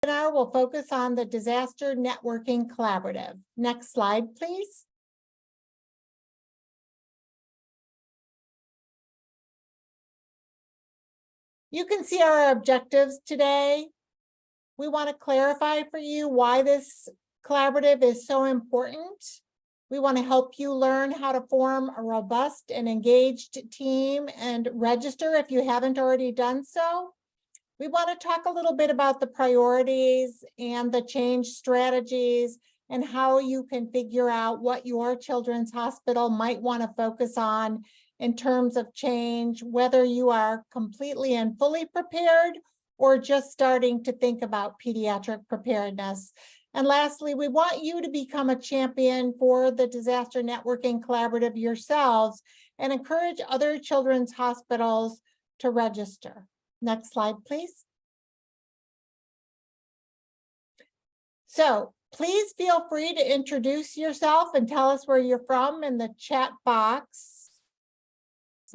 webinar will focus on the Disaster Networking Collaborative. Next slide, please. You can see our objectives today. We want to clarify for you why this collaborative is so important. We want to help you learn how to form a robust and engaged team and register if you haven't already done so. We want to talk a little bit about the priorities and the change strategies and how you can figure out what your children's hospital might want to focus on in terms of change, whether you are completely and fully prepared or just starting to think about pediatric preparedness. And lastly, we want you to become a champion for the Disaster Networking Collaborative yourselves and encourage other children's hospitals to register. Next slide, please. So please feel free to introduce yourself and tell us where you're from in the chat box.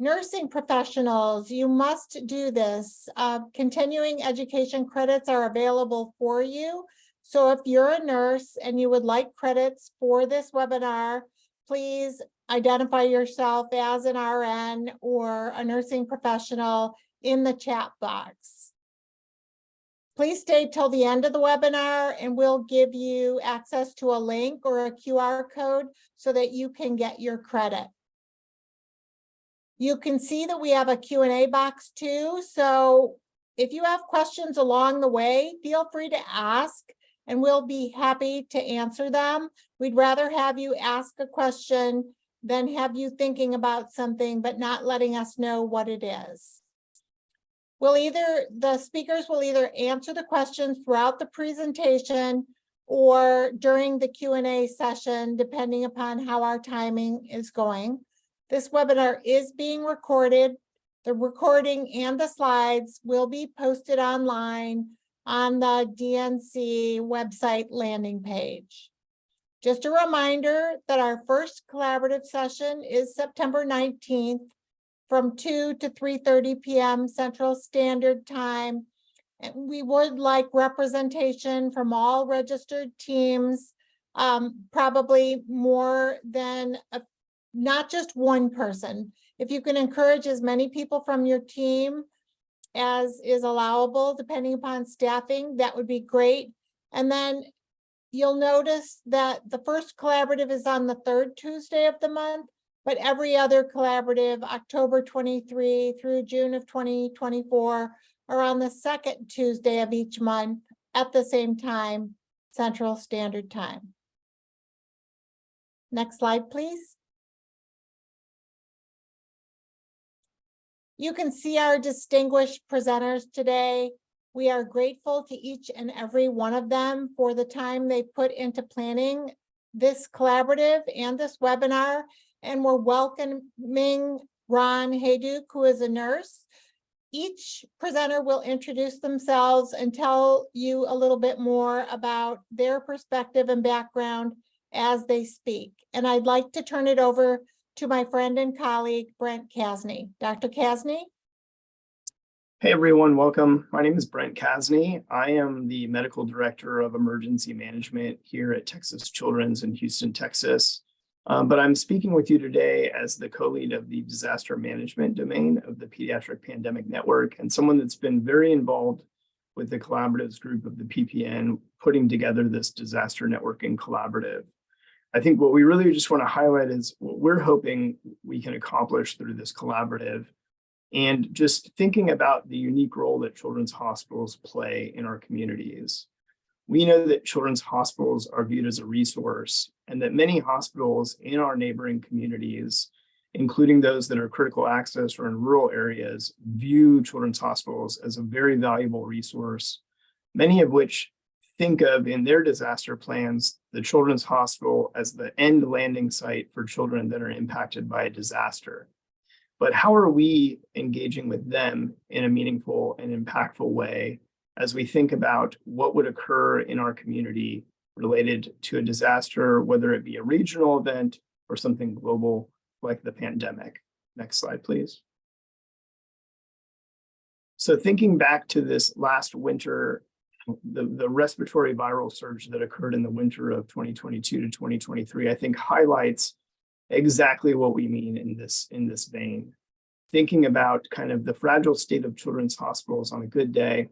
Nursing professionals, you must do this. Continuing education credits are available for you. So if you're a nurse and you would like credits for this webinar, please identify yourself as an RN or a nursing professional in the chat box. Please stay till the end of the webinar and we'll give you access to a link or a QR code so that you can get your credit. You can see that we have a Q&A box too. So if you have questions along the way, feel free to ask and we'll be happy to answer them. We'd rather have you ask a question than have you thinking about something but not letting us know what it is. The speakers will either answer the questions throughout the presentation or during the Q&A session, depending upon how our timing is going. This webinar is being recorded. The recording and the slides will be posted online on the DNC website landing page. Just a reminder that our first collaborative session is September 19th from 2 to 3:30 p.m. Central Standard Time. And we would like representation from all registered teams, probably more than not just one person. If you can encourage as many people from your team as is allowable, depending upon staffing, that would be great. And then you'll notice that the first collaborative is on the third Tuesday of the month, but every other collaborative, October 23 through June of 2024, are on the second Tuesday of each month at the same time, Central Standard Time. Next slide, please. You can see our distinguished presenters today. We are grateful to each and every one of them for the time they put into planning this collaborative and this webinar. And we're welcoming Ron Hayduk, who is a nurse. Each presenter will introduce themselves and tell you a little bit more about their perspective and background as they speak. And I'd like to turn it over to my friend and colleague, Brent Kasny. Dr. Kasny? Hey everyone, welcome. My name is Brent Kasny. I am the Medical Director of Emergency Management here at Texas Children's in Houston, Texas. But I'm speaking with you today as the co-lead of the disaster management domain of the Pediatric Pandemic Network and someone that's been very involved with the collaboratives group of the PPN putting together this disaster networking collaborative. I think what we really just want to highlight is what we're hoping we can accomplish through this collaborative and just thinking about the unique role that children's hospitals play in our communities. We know that children's hospitals are viewed as a resource and that many hospitals in our neighboring communities, including those that are critical access or in rural areas, view children's hospitals as a very valuable resource, many of which think of in their disaster plans the children's hospital as the end landing site for children that are impacted by a disaster. But how are we engaging with them in a meaningful and impactful way as we think about what would occur in our community related to a disaster, whether it be a regional event or something global like the pandemic? Next slide, please. So thinking back to this last winter the respiratory viral surge that occurred in the winter of 2022 to 2023, I think highlights exactly what we mean in this vein. Thinking about kind of the fragile state of children's hospitals on a good day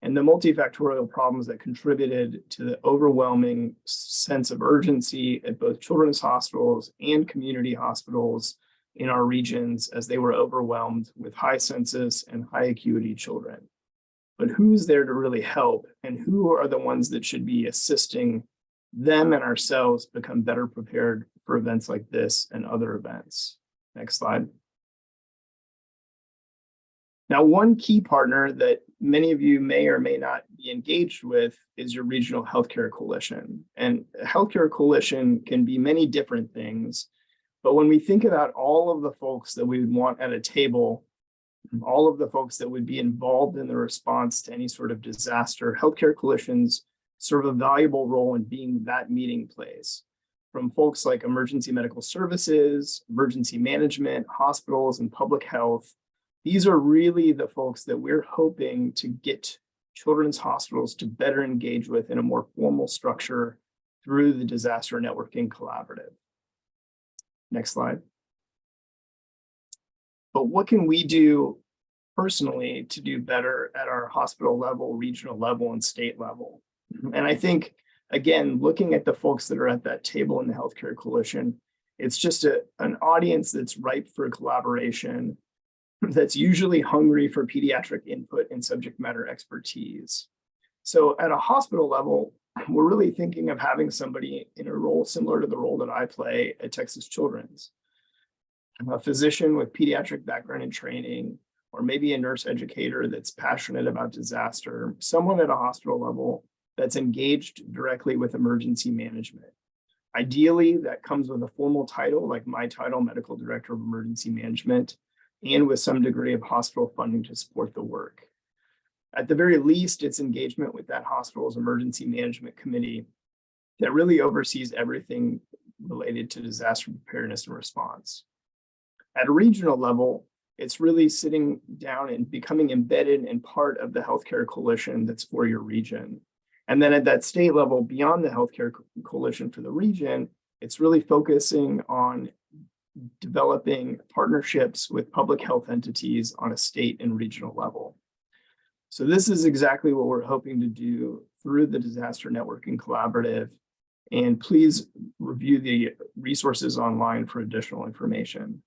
and the multifactorial problems that contributed to the overwhelming sense of urgency at both children's hospitals and community hospitals in our regions as they were overwhelmed with high census and high acuity children. But who's there to really help, and who are the ones that should be assisting them and ourselves become better prepared for events like this and other events? Next slide. Now, one key partner that many of you may or may not be engaged with is your regional healthcare coalition. And a healthcare coalition can be many different things, but when we think about all of the folks that we would want at a table, all of the folks that would be involved in the response to any sort of disaster, healthcare coalitions serve a valuable role in being that meeting place. From folks like emergency medical services, emergency management, hospitals, and public health, these are really the folks that we're hoping to get children's hospitals to better engage with in a more formal structure through the Disaster Networking Collaborative. Next slide. But what can we do personally to do better at our hospital level, regional level, and state level? And I think, again, looking at the folks that are at that table in the Healthcare Coalition, it's just an audience that's ripe for collaboration, that's usually hungry for pediatric input and subject matter expertise. So at a hospital level, we're really thinking of having somebody in a role similar to the role that I play at Texas Children's. A physician with pediatric background and training, or maybe a nurse educator that's passionate about disaster, someone at a hospital level that's engaged directly with emergency management. Ideally, that comes with a formal title, like my title, Medical Director of Emergency Management, and with some degree of hospital funding to support the work. At the very least, it's engagement with that hospital's emergency management committee that really oversees everything related to disaster preparedness and response. At a regional level, it's really sitting down and becoming embedded and part of the healthcare coalition that's for your region. And then at that state level, beyond the healthcare coalition for the region, it's really focusing on developing partnerships with public health entities on a state and regional level. So this is exactly what we're hoping to do through the Disaster Networking Collaborative. And please review the resources online for additional information.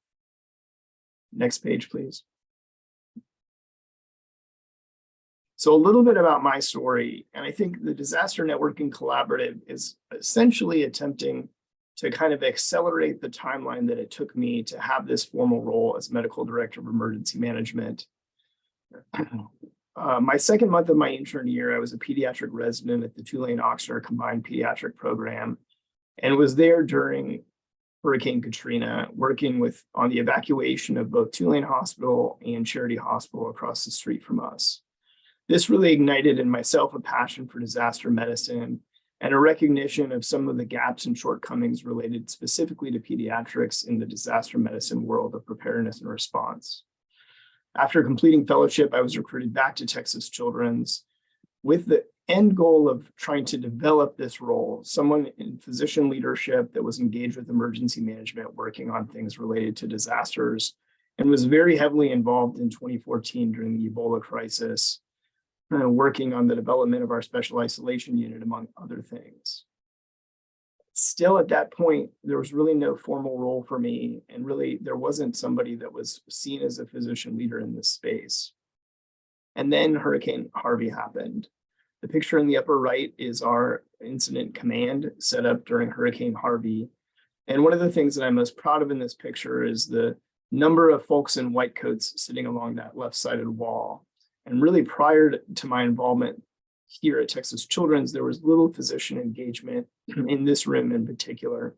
Next page, please. So a little bit about my story, and I think the Disaster Networking Collaborative is essentially attempting to kind of accelerate the timeline that it took me to have this formal role as Medical Director of Emergency Management. My second month of my intern year, I was a pediatric resident at the Tulane-Oxnard Combined Pediatric Program and was there during Hurricane Katrina, working on the evacuation of both Tulane Hospital and Charity Hospital across the street from us. This really ignited in myself a passion for disaster medicine and a recognition of some of the gaps and shortcomings related specifically to pediatrics in the disaster medicine world of preparedness and response. After completing fellowship, I was recruited back to Texas Children's with the end goal of trying to develop this role, someone in physician leadership that was engaged with emergency management, working on things related to disasters, and was very heavily involved in 2014 during the Ebola crisis, working on the development of our special isolation unit, among other things. Still at that point, there was really no formal role for me, and really there wasn't somebody that was seen as a physician leader in this space. And then Hurricane Harvey happened. The picture in the upper right is our incident command set up during Hurricane Harvey. And one of the things that I'm most proud of in this picture is the number of folks in white coats sitting along that left-sided wall. And really prior to my involvement here at Texas Children's, there was little physician engagement in this room in particular.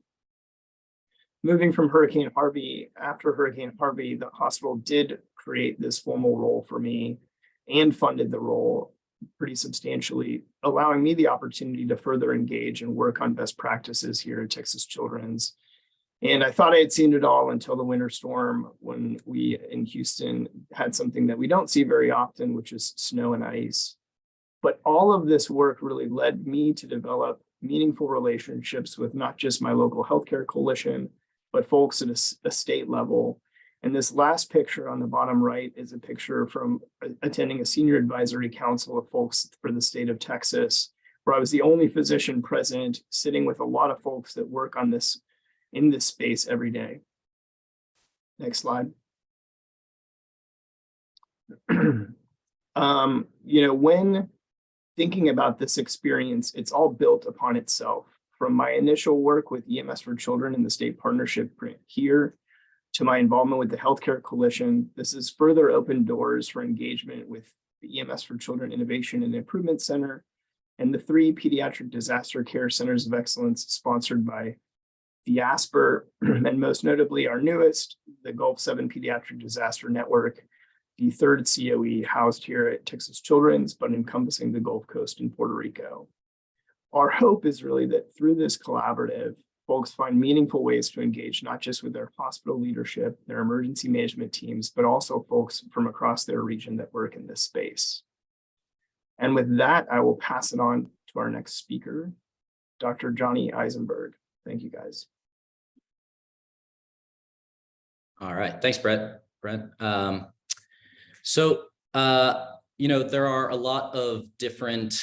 Moving from Hurricane Harvey, after Hurricane Harvey, the hospital did create this formal role for me and funded the role pretty substantially, allowing me the opportunity to further engage and work on best practices here at Texas Children's. And I thought I had seen it all until the winter storm, when we in Houston had something that we don't see very often, which is snow and ice. But all of this work really led me to develop meaningful relationships with not just my local healthcare coalition, but folks at a state level. And this last picture on the bottom right is a picture from attending a senior advisory council of folks for the state of Texas, where I was the only physician present, sitting with a lot of folks that work on this in this space every day. Next slide. When thinking about this experience, it's all built upon itself. From my initial work with EMS for Children in the state partnership here to my involvement with the Healthcare Coalition, this has further opened doors for engagement with the EMS for Children Innovation and Improvement Center and the 3 Pediatric Disaster Care Centers of Excellence sponsored by the ASPR, and most notably our newest, the Gulf 7 Pediatric Disaster Network, the 3rd COE housed here at Texas Children's, but encompassing the Gulf Coast and Puerto Rico. Our hope is really that through this collaborative, folks find meaningful ways to engage, not just with their hospital leadership, their emergency management teams, but also folks from across their region that work in this space. And with that, I will pass it on to our next speaker, Dr. Johnny Eisenberg. Thank you, guys. All right, thanks, Brent. There are a lot of different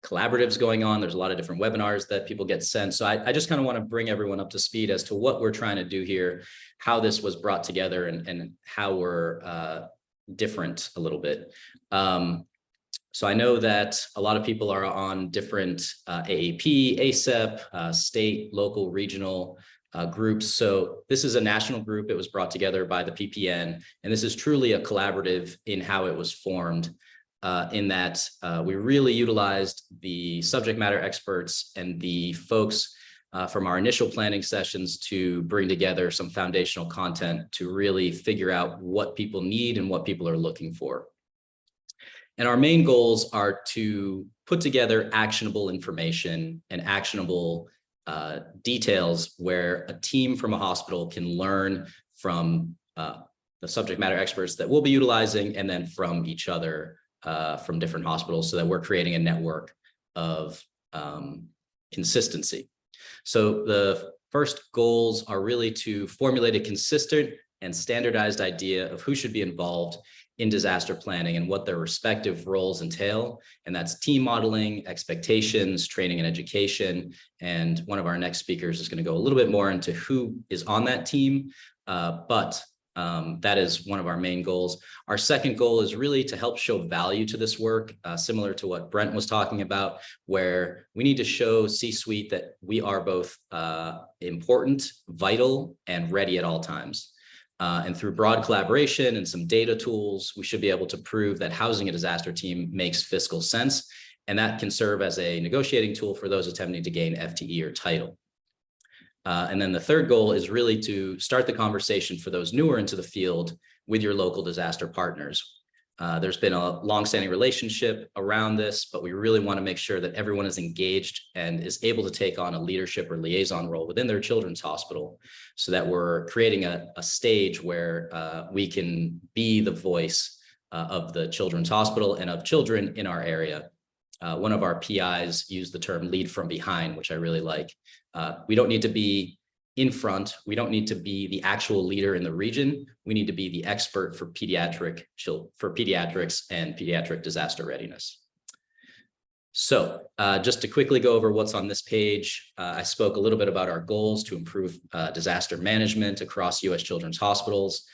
collaboratives going on. There's a lot of different webinars that people get sent. So I just kind of want to bring everyone up to speed as to what we're trying to do here, how this was brought together, and how we're different a little bit. So I know that a lot of people are on different AAP, ACEP, state, local, regional groups. So this is a national group. It was brought together by the PPN, and this is truly a collaborative in how it was formed, in that we really utilized the subject matter experts and the folks from our initial planning sessions to bring together some foundational content to really figure out what people need and what people are looking for. And our main goals are to put together actionable information and actionable details where a team from a hospital can learn from the subject matter experts that we'll be utilizing, and then from each other from different hospitals, so that we're creating a network of consistency. So the first goals are really to formulate a consistent and standardized idea of who should be involved in disaster planning and what their respective roles entail. And that's team modeling, expectations, training and education. And one of our next speakers is going to go a little bit more into who is on that team. But that is one of our main goals. Our second goal is really to help show value to this work, similar to what Brent was talking about, where we need to show C-suite that we are both important, vital, and ready at all times. And through broad collaboration and some data tools, we should be able to prove that housing a disaster team makes fiscal sense. And that can serve as a negotiating tool for those attempting to gain FTE or title. And then the third goal is really to start the conversation for those newer into the field with your local disaster partners. There's been a longstanding relationship around this, but we really want to make sure that everyone is engaged and is able to take on a leadership or liaison role within their children's hospital, so that we're creating a stage where we can be the voice of the children's hospital and of children in our area. One of our PIs used the term lead from behind, which I really like. We don't need to be in front. We don't need to be the actual leader in the region. We need to be the expert for pediatrics and pediatric disaster readiness. So just to quickly go over what's on this page, I spoke a little bit about our goals to improve disaster management across U.S. children's hospitals.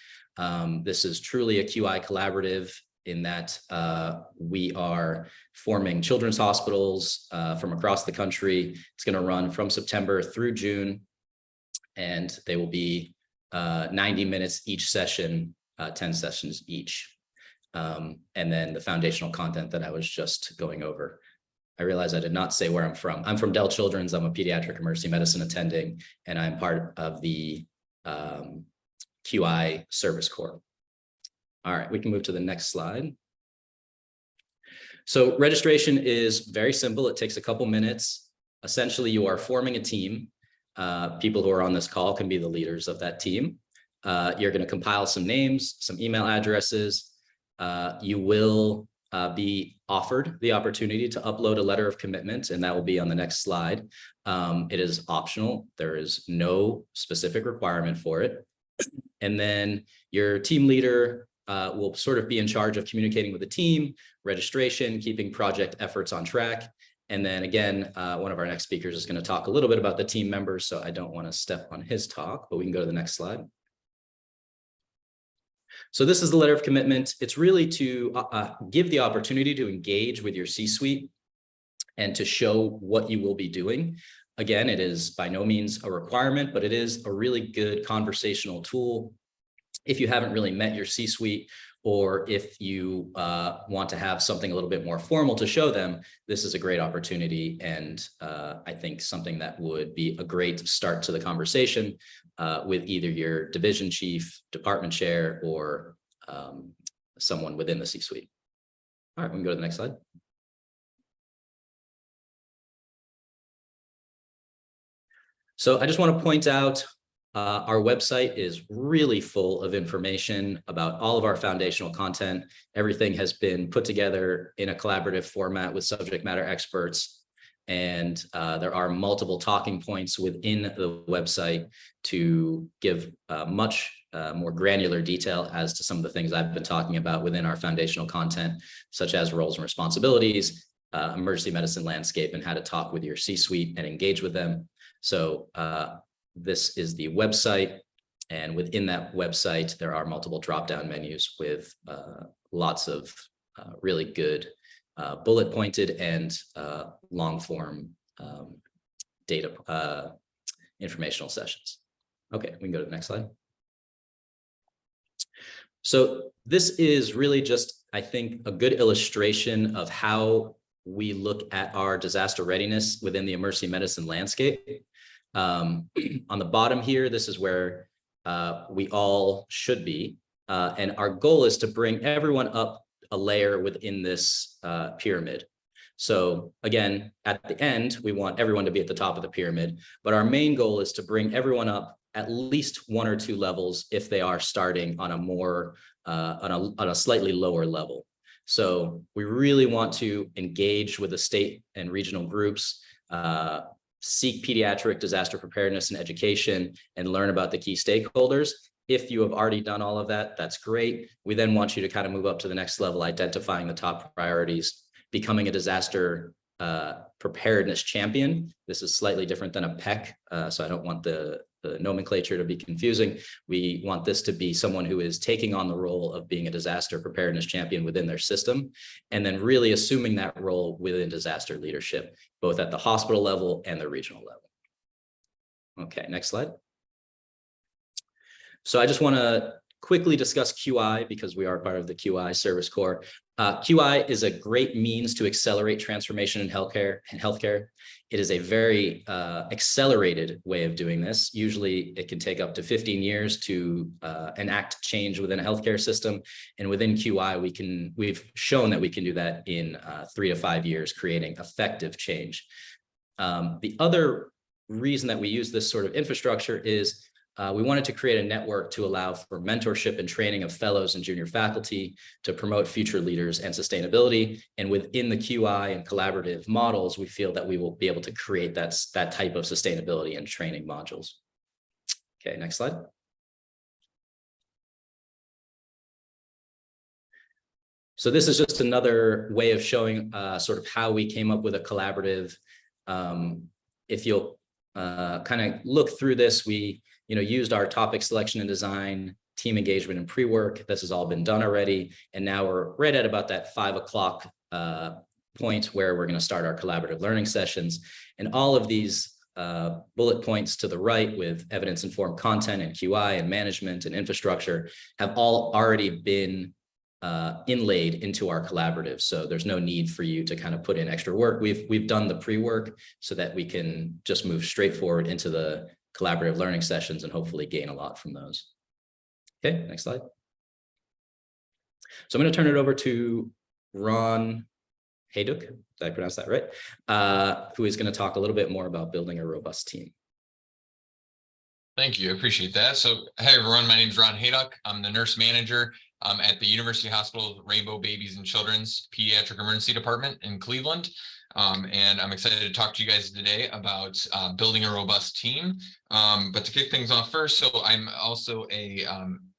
This is truly a QI collaborative in that we are forming children's hospitals from across the country. It's going to run from September through June, and they will be 90 minutes each session, 10 sessions each. And then the foundational content that I was just going over. I realize I did not say where I'm from. I'm from Dell Children's. I'm a pediatric emergency medicine attending, and I'm part of the QI Service Corps. All right, we can move to the next slide. So registration is very simple. It takes a couple minutes. Essentially, you are forming a team. People who are on this call can be the leaders of that team. You're going to compile some names, some email addresses. You will be offered the opportunity to upload a letter of commitment, and that will be on the next slide. It is optional. There is no specific requirement for it. And then your team leader will sort of be in charge of communicating with the team, registration, keeping project efforts on track. And then again, one of our next speakers is going to talk a little bit about the team members, so I don't want to step on his talk, but we can go to the next slide. So this is the letter of commitment. It's really to give the opportunity to engage with your C-suite and to show what you will be doing. Again, it is by no means a requirement, but it is a really good conversational tool. If you haven't really met your C-suite, or if you want to have something a little bit more formal to show them, this is a great opportunity. And I think something that would be a great start to the conversation with either your division chief, department chair, or someone within the C-suite. All right, we can go to the next slide. So I just want to point out our website is really full of information about all of our foundational content. Everything has been put together in a collaborative format with subject matter experts. And there are multiple talking points within the website to give much more granular detail as to some of the things I've been talking about within our foundational content, such as roles and responsibilities, emergency medicine landscape, and how to talk with your C-suite and engage with them. So this is the website, and within that website, there are multiple drop-down menus with lots of really good bullet pointed and long form data informational sessions. Okay, we can go to the next slide. So this is really just, I think, a good illustration of how we look at our disaster readiness within the emergency medicine landscape. On the bottom here, this is where we all should be. And our goal is to bring everyone up a layer within this pyramid. So again, at the end, we want everyone to be at the top of the pyramid, but our main goal is to bring everyone up at least 1 or 2 levels if they are starting on a more, on a slightly lower level. So we really want to engage with the state and regional groups, seek pediatric disaster preparedness and education, and learn about the key stakeholders. If you have already done all of that, that's great. We then want you to kind of move up to the next level, identifying the top priorities, becoming a disaster preparedness champion. This is slightly different than a PEC, so I don't want the nomenclature to be confusing. We want this to be someone who is taking on the role of being a disaster preparedness champion within their system, and then really assuming that role within disaster leadership, both at the hospital level and the regional level. Okay, next slide. So I just want to quickly discuss QI because we are part of the QI Service Corps. QI is a great means to accelerate transformation in healthcare. It is a very accelerated way of doing this. Usually it can take up to 15 years to enact change within a healthcare system. And within QI, we've shown that we can do that in 3 to 5 years, creating effective change. The other reason that we use this sort of infrastructure is we wanted to create a network to allow for mentorship and training of fellows and junior faculty to promote future leaders and sustainability. And within the QI and collaborative models, we feel that we will be able to create that type of sustainability and training modules. Okay, next slide. So this is just another way of showing sort of how we came up with a collaborative. If you'll kind of look through this, we used our topic selection and design, team engagement and pre-work. This has all been done already. And now we're right at about that 5 o'clock point where we're going to start our collaborative learning sessions. And all of these bullet points to the right with evidence-informed content and QI and management and infrastructure have all already been inlaid into our collaborative. So there's no need for you to kind of put in extra work. We've done the pre-work so that we can just move straight forward into the collaborative learning sessions and hopefully gain a lot from those. Okay, next slide. So I'm going to turn it over to Ron Hayduk, did I pronounce that right? Who is going to talk a little bit more about building a robust team. Thank you, I appreciate that. So, hey everyone, my name is Ron Hayduk. I'm the nurse manager at the University Hospital Rainbow Babies and Children's Pediatric Emergency Department in Cleveland. And I'm excited to talk to you guys today about building a robust team. But to kick things off first, so I'm also a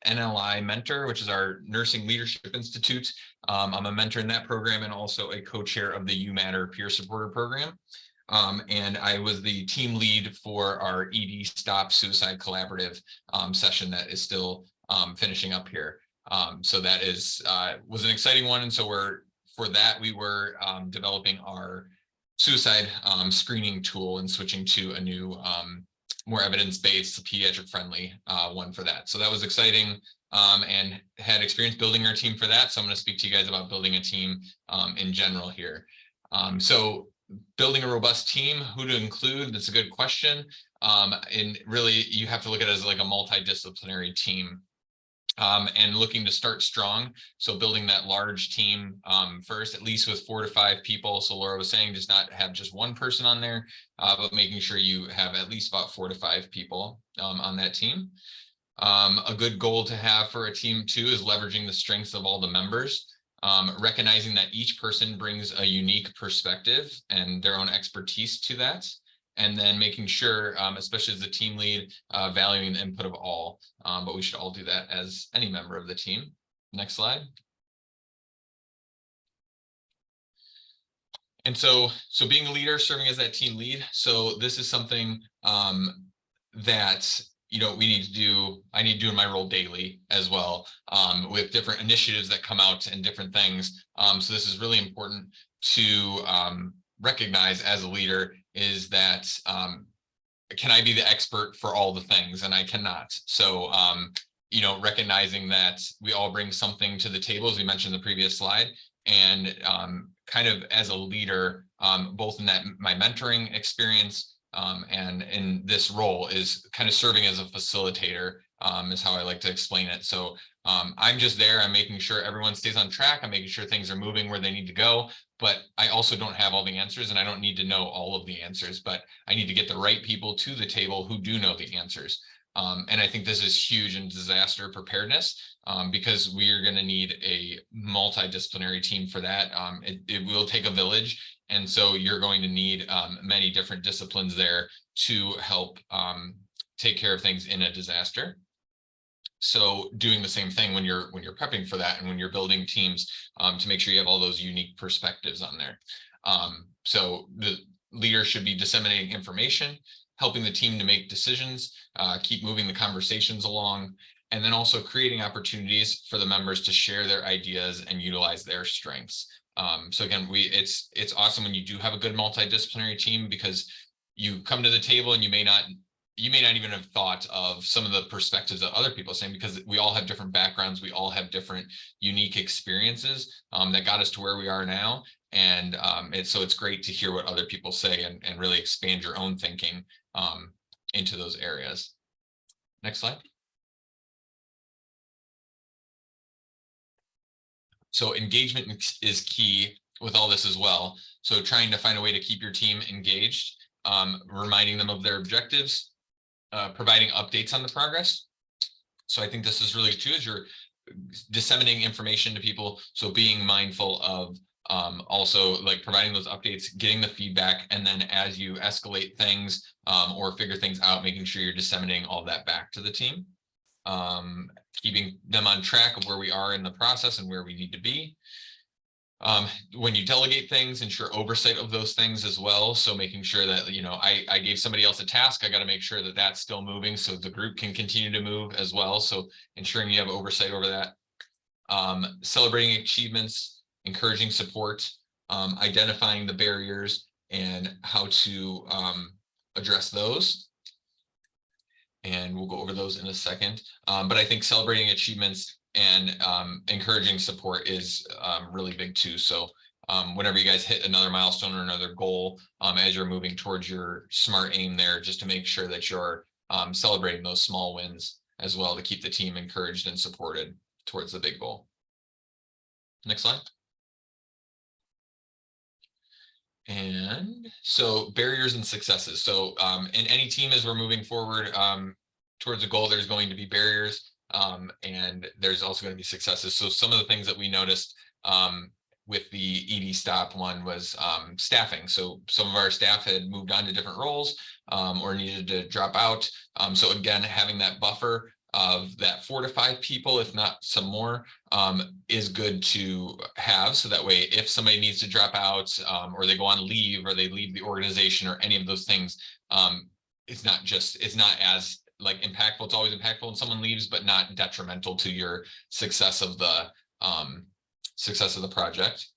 NLI mentor, which is our Nursing Leadership Institute. I'm a mentor in that program and also a co-chair of the You Matter Peer Supporter Program. And I was the team lead for our ED Stop Suicide Collaborative session that is still finishing up here. So that was an exciting one. And so for that, we were developing our suicide screening tool and switching to a new, more evidence-based, pediatric-friendly one for that. So that was exciting and had experience building our team for that. So I'm going to speak to you guys about building a team in general here. So building a robust team, who to include, that's a good question. And really, you have to look at it as like a multidisciplinary team. And looking to start strong. So building that large team first, at least with 4 to 5 people. So Laura was saying, just not have just one person on there, but making sure you have at least about 4 to 5 people on that team. A good goal to have for a team too is leveraging the strengths of all the members, recognizing that each person brings a unique perspective and their own expertise to that. And then making sure, especially as the team lead, valuing the input of all, but we should all do that as any member of the team. Next slide. And so being a leader, serving as that team lead. So this is something that, we need to do. I need to do in my role daily as well, with different initiatives that come out and different things. So this is really important to recognize as a leader, is that can I be the expert for all the things? And I cannot. So recognizing that we all bring something to the table, as we mentioned in the previous slide, and kind of as a leader, both in that my mentoring experience and in this role, is kind of serving as a facilitator, is how I like to explain it. So I'm just there. I'm making sure everyone stays on track. I'm making sure things are moving where they need to go. But I also don't have all the answers, and I don't need to know all of the answers, but I need to get the right people to the table who do know the answers. And I think this is huge in disaster preparedness, because we are going to need a multidisciplinary team for that. It will take a village. And so you're going to need many different disciplines there to help take care of things in a disaster. So doing the same thing when you're prepping for that and when you're building teams, to make sure you have all those unique perspectives on there. So the leader should be disseminating information, helping the team to make decisions, keep moving the conversations along, and then also creating opportunities for the members to share their ideas and utilize their strengths. So again, it's awesome when you do have a good multidisciplinary team, because you come to the table and you may not even have thought of some of the perspectives that other people are saying, because we all have different backgrounds. We all have different unique experiences that got us to where we are now. And it's great to hear what other people say and really expand your own thinking into those areas. Next slide. So engagement is key with all this as well. So trying to find a way to keep your team engaged, reminding them of their objectives, providing updates on the progress. So I think this is really too, is you're disseminating information to people. So being mindful of also like providing those updates, getting the feedback, and then as you escalate things or figure things out, making sure you're disseminating all that back to the team, keeping them on track of where we are in the process and where we need to be. When you delegate things, ensure oversight of those things as well. So making sure that, I gave somebody else a task, I got to make sure that that's still moving so the group can continue to move as well. So ensuring you have oversight over that. Celebrating achievements, encouraging support, identifying the barriers and how to address those. And we'll go over those in a second. But I think celebrating achievements and encouraging support is really big too. So whenever you guys hit another milestone or another goal, as you're moving towards your SMART aim there, just to make sure that you're celebrating those small wins as well, to keep the team encouraged and supported towards the big goal. Next slide. And so barriers and successes. So in any team, as we're moving forward towards a goal, there's going to be barriers. And there's also going to be successes. So some of the things that we noticed with the ED stop one was staffing. So some of our staff had moved on to different roles or needed to drop out. So again, having that buffer of that 4 to 5 people, if not some more, is good to have. So that way, if somebody needs to drop out or they go on leave or they leave the organization or any of those things, it's not as like impactful. It's always impactful when someone leaves, but not detrimental to your success of the project.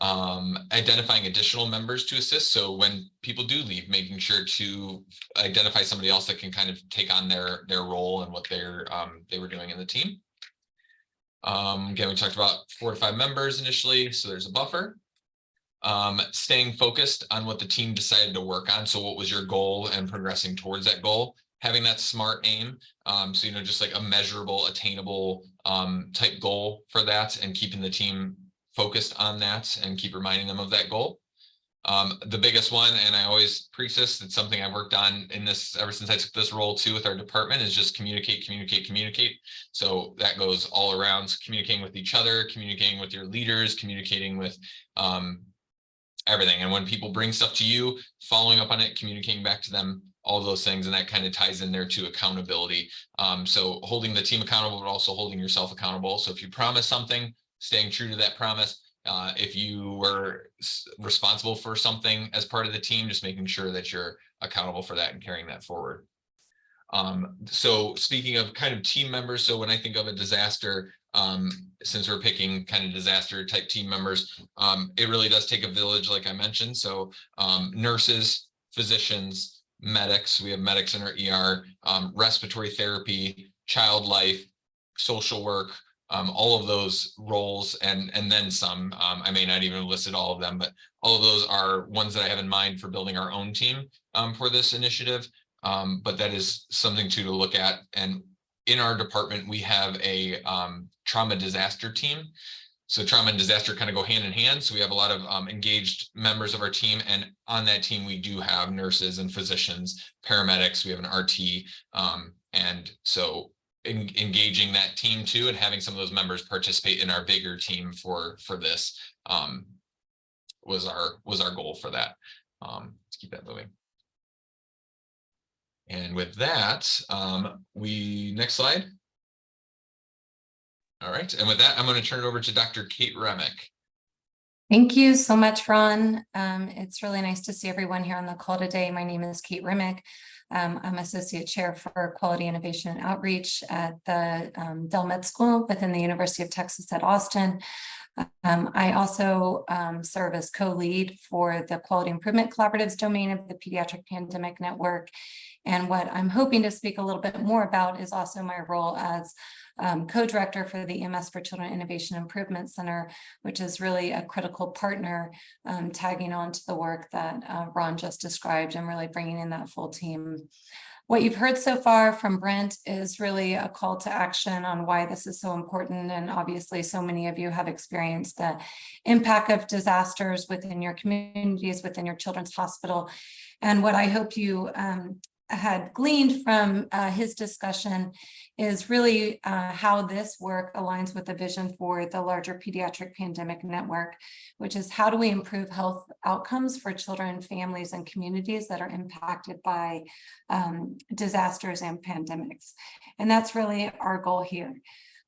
Identifying additional members to assist. So when people do leave, making sure to identify somebody else that can kind of take on their role and what they were doing in the team. Again, we talked about 4 to 5 members initially, so there's a buffer. Staying focused on what the team decided to work on. So what was your goal and progressing towards that goal? Having that SMART aim. So, just like a measurable, attainable type goal for that, and keeping the team focused on that and keep reminding them of that goal. The biggest one, and I always preach this, it's something I've worked on in this ever since I took this role too with our department, is just communicate. So that goes all around. So communicating with each other, communicating with your leaders, communicating with everything. And when people bring stuff to you, following up on it, communicating back to them, all of those things. And that kind of ties in there to accountability. So holding the team accountable, but also holding yourself accountable. So if you promise something, staying true to that promise. If you were responsible for something as part of the team, just making sure that you're accountable for that and carrying that forward. So speaking of kind of team members, so when I think of a disaster, since we're picking kind of disaster type team members, it really does take a village, like I mentioned. So nurses, physicians, medics, we have medics in our ER, respiratory therapy, child life, social work, all of those roles and then some. I may not even have listed all of them, but all of those are ones that I have in mind for building our own team for this initiative. But that is something to look at. And in our department, we have a trauma disaster team. So trauma and disaster kind of go hand in hand. So we have a lot of engaged members of our team. And on that team, we do have nurses and physicians, paramedics, we have an RT. And so engaging that team too, and having some of those members participate in our bigger team for this was our goal for that. Let's keep that moving. And with that, next slide. All right, and with that, I'm going to turn it over to Dr. Kate Remick. Thank you so much, Ron. It's really nice to see everyone here on the call today. My name is Kate Remick. I'm Associate Chair for Quality Innovation and Outreach at the Dell Med School within the University of Texas at Austin. I also serve as co-lead for the Quality Improvement Collaboratives domain of the Pediatric Pandemic Network. And what I'm hoping to speak a little bit more about is also my role as co-director for the EMS for Children Innovation Improvement Center, which is really a critical partner tagging on to the work that Ron just described and really bringing in that full team. What you've heard so far from Brent is really a call to action on why this is so important. And obviously, so many of you have experienced the impact of disasters within your communities, within your children's hospital. And what I hope you had gleaned from his discussion is really how this work aligns with the vision for the larger Pediatric Pandemic Network, which is how do we improve health outcomes for children, families, and communities that are impacted by disasters and pandemics. And that's really our goal here.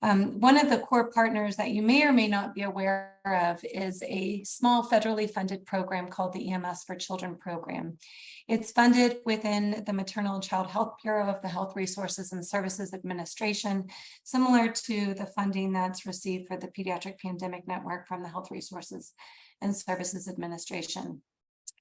One of the core partners that you may or may not be aware of is a small federally funded program called the EMS for Children program. It's funded within the Maternal and Child Health Bureau of the Health Resources and Services Administration, similar to the funding that's received for the Pediatric Pandemic Network from the Health Resources and Services Administration.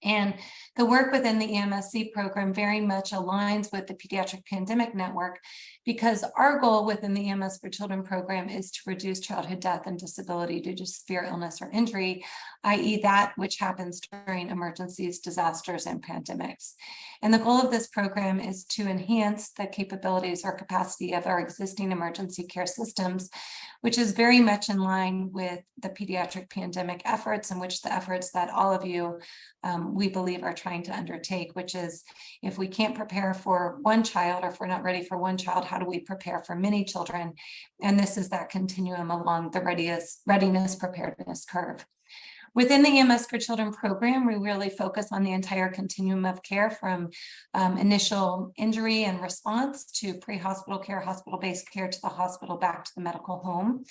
And the work within the EMSC program very much aligns with the Pediatric Pandemic Network, because our goal within the EMS for Children program is to reduce childhood death and disability due to severe illness or injury, i.e. that which happens during emergencies, disasters, and pandemics. And the goal of this program is to enhance the capabilities or capacity of our existing emergency care systems, which is very much in line with the pediatric pandemic efforts, and which the efforts that all of you we believe are trying to undertake, which is if we can't prepare for one child, or if we're not ready for one child, how do we prepare for many children? And this is that continuum along the readiness preparedness curve. Within the EMS for Children program, we really focus on the entire continuum of care, from initial injury and response to pre-hospital care, hospital-based care, to the hospital, back to the medical home,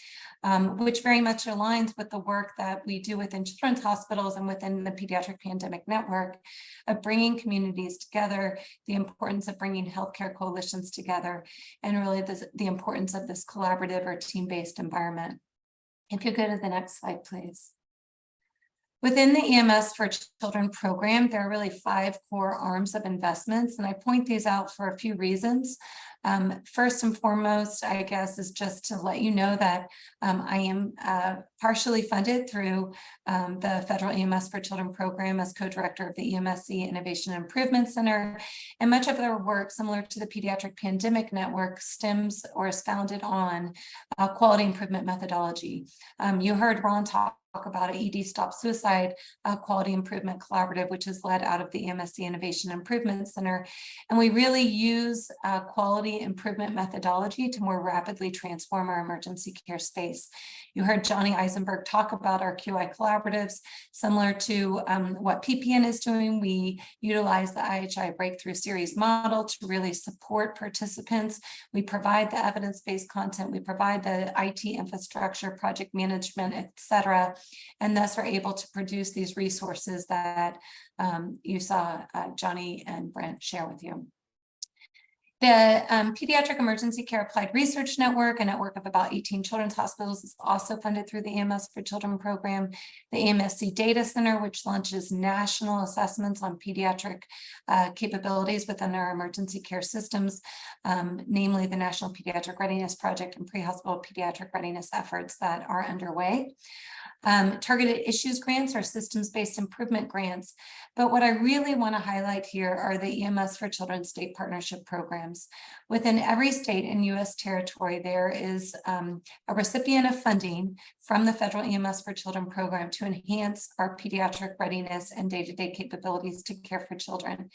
which very much aligns with the work that we do within children's hospitals and within the Pediatric Pandemic Network of bringing communities together, the importance of bringing healthcare coalitions together, and really the importance of this collaborative or team-based environment. If you go to the next slide, please. Within the EMS for Children program, there are really 5 core arms of investments, and I point these out for a few reasons. First and foremost, I guess, is just to let you know that I am partially funded through the Federal EMS for Children program as co-director of the EMSC Innovation and Improvement Center, and much of their work, similar to the Pediatric Pandemic Network, stems or is founded on quality improvement methodology. You heard Ron talk about an ED Stop Suicide Quality Improvement Collaborative, which is led out of the EMSC Innovation Improvement Center. And we really use quality improvement methodology to more rapidly transform our emergency care space. You heard Johnny Eisenberg talk about our QI collaboratives. Similar to what PPN is doing, we utilize the IHI Breakthrough Series model to really support participants. We provide the evidence-based content, we provide the IT infrastructure, project management, etc., and thus are able to produce these resources that you saw Johnny and Brent share with you. The Pediatric Emergency Care Applied Research Network, a network of about 18 children's hospitals, is also funded through the EMS for Children program. The EMSC Data Center, which launches national assessments on pediatric capabilities within our emergency care systems, namely the National Pediatric Readiness Project and pre-hospital pediatric readiness efforts that are underway. Targeted issues grants are systems-based improvement grants. But what I really want to highlight here are the EMS for Children state partnership programs. Within every state and U.S. territory, there is a recipient of funding from the Federal EMS for Children program to enhance our pediatric readiness and day-to-day capabilities to care for children.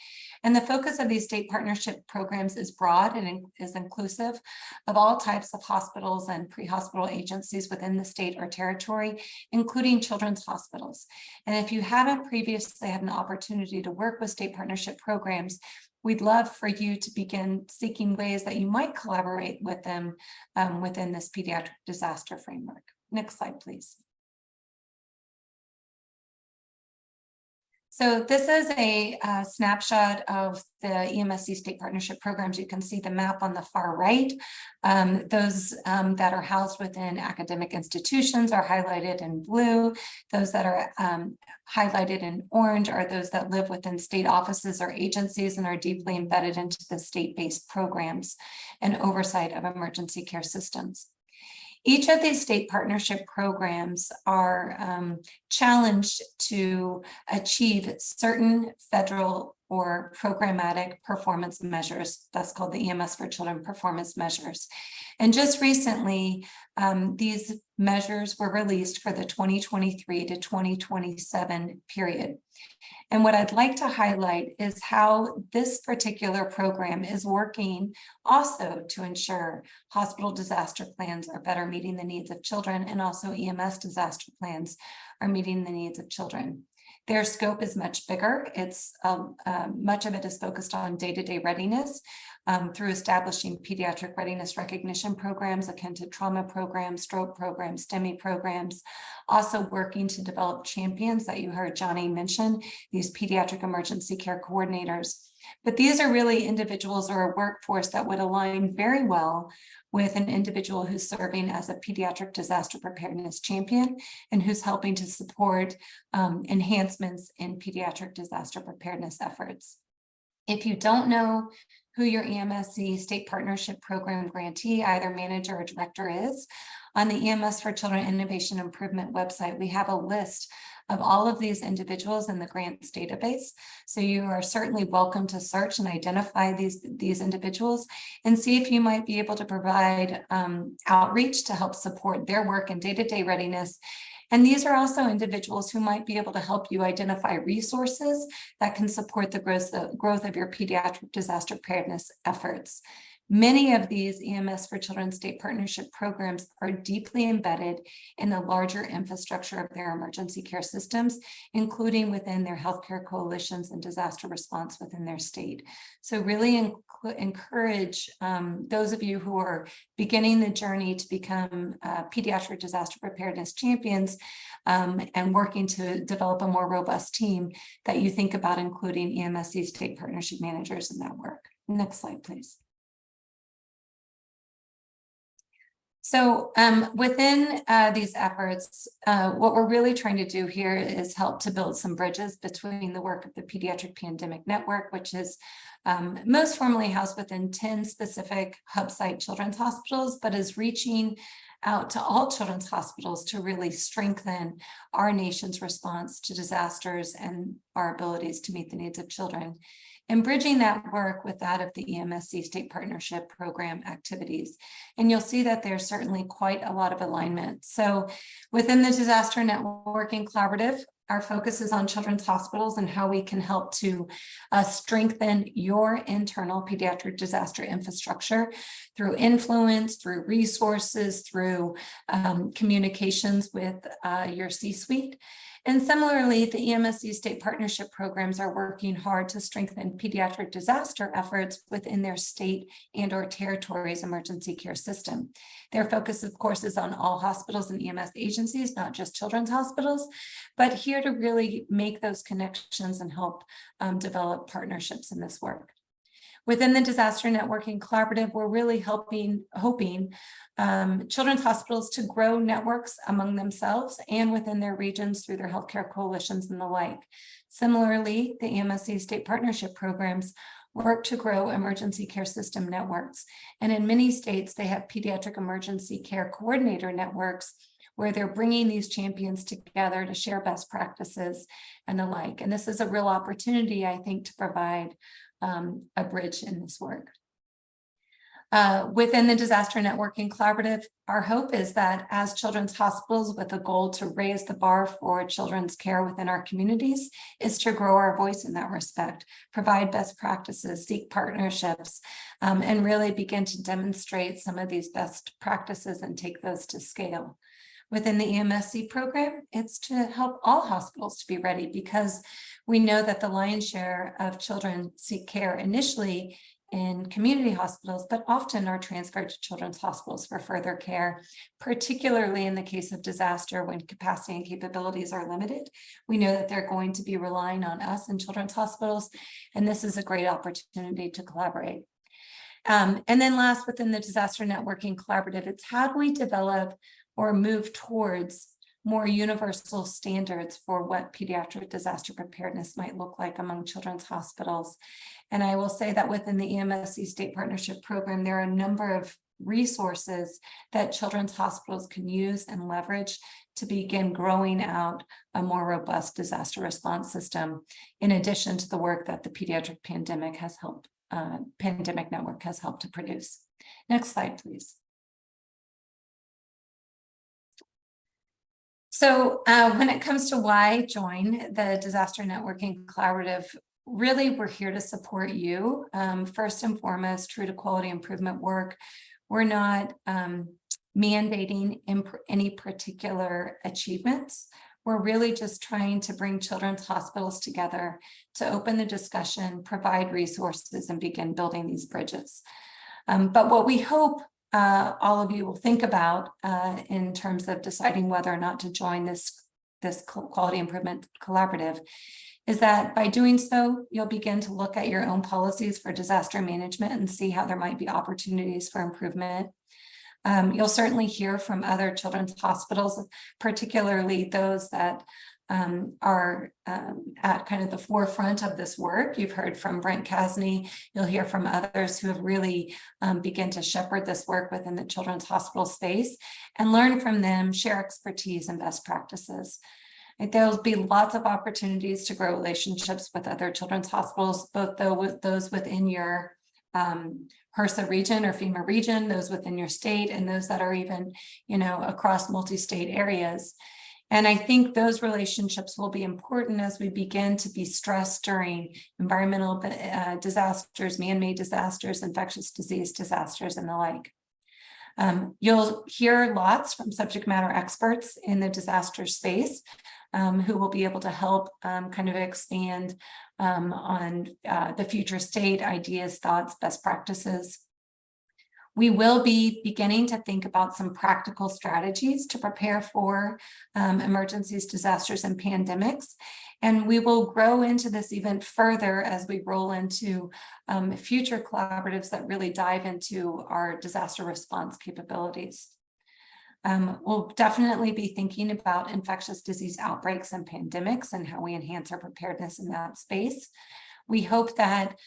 And the focus of these state partnership programs is broad and is inclusive of all types of hospitals and pre-hospital agencies within the state or territory, including children's hospitals. And if you haven't previously had an opportunity to work with state partnership programs, we'd love for you to begin seeking ways that you might collaborate with them within this pediatric disaster framework. Next slide, please. So this is a snapshot of the EMSC state partnership programs. You can see the map on the far right. Those that are housed within academic institutions are highlighted in blue. Those that are highlighted in orange are those that live within state offices or agencies and are deeply embedded into the state-based programs and oversight of emergency care systems. Each of these state partnership programs are challenged to achieve certain federal or programmatic performance measures. That's called the EMS for Children performance measures. And just recently, these measures were released for the 2023 to 2027 period. And what I'd like to highlight is how this particular program is working also to ensure hospital disaster plans are better meeting the needs of children, and also EMS disaster plans are meeting the needs of children. Their scope is much bigger. It's much of it is focused on day-to-day readiness through establishing pediatric readiness recognition programs akin to trauma programs, stroke programs, STEMI programs, also working to develop champions that you heard Johnny mention, these pediatric emergency care coordinators. But these are really individuals or a workforce that would align very well with an individual who's serving as a pediatric disaster preparedness champion and who's helping to support enhancements in pediatric disaster preparedness efforts. If you don't know who your EMSC state partnership program grantee, either manager or director is, on the EMS for Children Innovation Improvement website, we have a list of all of these individuals in the grants database. So you are certainly welcome to search and identify these individuals and see if you might be able to provide outreach to help support their work in day-to-day readiness And these are also individuals who might be able to help you identify resources that can support the growth of your pediatric disaster preparedness efforts. Many of these EMS for Children state partnership programs are deeply embedded in the larger infrastructure of their emergency care systems, including within their healthcare coalitions and disaster response within their state. So really encourage those of you who are beginning the journey to become pediatric disaster preparedness champions and working to develop a more robust team, that you think about including EMSC state partnership managers in that work. Next slide, please. So within these efforts, what we're really trying to do here is help to build some bridges between the work of the Pediatric Pandemic Network, which is most formally housed within 10 specific hub site children's hospitals, but is reaching out to all children's hospitals to really strengthen our nation's response to disasters and our abilities to meet the needs of children, and bridging that work with that of the EMSC state partnership program activities. And you'll see that there's certainly quite a lot of alignment. So within the Disaster Networking Collaborative, our focus is on children's hospitals and how we can help to strengthen your internal pediatric disaster infrastructure through influence, through resources, through communications with your C-suite. And similarly, the EMSC state partnership programs are working hard to strengthen pediatric disaster efforts within their state and or territory's emergency care system. Their focus, of course, is on all hospitals and EMS agencies, not just children's hospitals, but here to really make those connections and help develop partnerships in this work. Within the Disaster Networking Collaborative, we're really hoping children's hospitals to grow networks among themselves and within their regions through their healthcare coalitions and the like. Similarly, the EMSC state partnership programs work to grow emergency care system networks. And in many states, they have pediatric emergency care coordinator networks where they're bringing these champions together to share best practices and the like. And this is a real opportunity, I think, to provide a bridge in this work. Within the Disaster Networking Collaborative, our hope is that as children's hospitals with a goal to raise the bar for children's care within our communities is to grow our voice in that respect, provide best practices, seek partnerships, and really begin to demonstrate some of these best practices and take those to scale. Within the EMSC program, it's to help all hospitals to be ready, because we know that the lion's share of children seek care initially in community hospitals, but often are transferred to children's hospitals for further care, particularly in the case of disaster when capacity and capabilities are limited. We know that they're going to be relying on us in children's hospitals, and this is a great opportunity to collaborate. And then last, within the Disaster Networking Collaborative, it's how do we develop or move towards more universal standards for what pediatric disaster preparedness might look like among children's hospitals. And I will say that within the EMSC state partnership program, there are a number of resources that children's hospitals can use and leverage to begin growing out a more robust disaster response system, in addition to the work that the Pediatric Pandemic Network has helped to produce. Next slide, please. So when it comes to why join the Disaster Networking Collaborative, really we're here to support you. First and foremost, true to quality improvement work. We're not mandating any particular achievements. We're really just trying to bring children's hospitals together to open the discussion, provide resources, and begin building these bridges. But what we hope all of you will think about in terms of deciding whether or not to join this quality improvement collaborative is that by doing so, you'll begin to look at your own policies for disaster management and see how there might be opportunities for improvement. You'll certainly hear from other children's hospitals, particularly those that are at kind of the forefront of this work. You've heard from Brent Kasny. You'll hear from others who have really begun to shepherd this work within the children's hospital space, and learn from them, share expertise and best practices. There'll be lots of opportunities to grow relationships with other children's hospitals, both those within your HRSA region or FEMA region, those within your state, and those that are even, across multi-state areas. And I think those relationships will be important as we begin to be stressed during environmental disasters, man-made disasters, infectious disease disasters, and the like. You'll hear lots from subject matter experts in the disaster space who will be able to help kind of expand on the future state, ideas, thoughts, best practices. We will be beginning to think about some practical strategies to prepare for emergencies, disasters, and pandemics. And we will grow into this even further as we roll into future collaboratives that really dive into our disaster response capabilities. We'll definitely be thinking about infectious disease outbreaks and pandemics and how we enhance our preparedness in that space. We hope that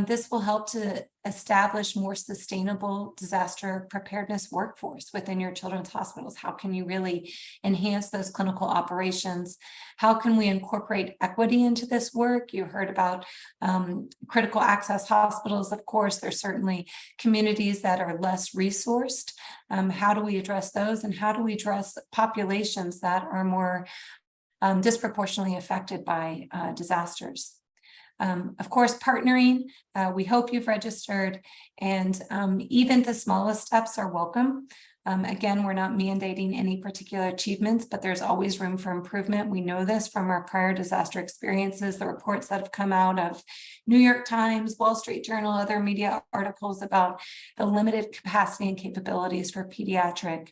this will help to establish more sustainable disaster preparedness workforce within your children's hospitals. How can you really enhance those clinical operations? How can we incorporate equity into this work? You heard about critical access hospitals. Of course, there's certainly communities that are less resourced. How do we address those? And how do we address populations that are more disproportionately affected by disasters? Of course, partnering, we hope you've registered, and even the smallest steps are welcome. Again, we're not mandating any particular achievements, but there's always room for improvement. We know this from our prior disaster experiences, the reports that have come out of New York Times, Wall Street Journal, other media articles about the limited capacity and capabilities for pediatric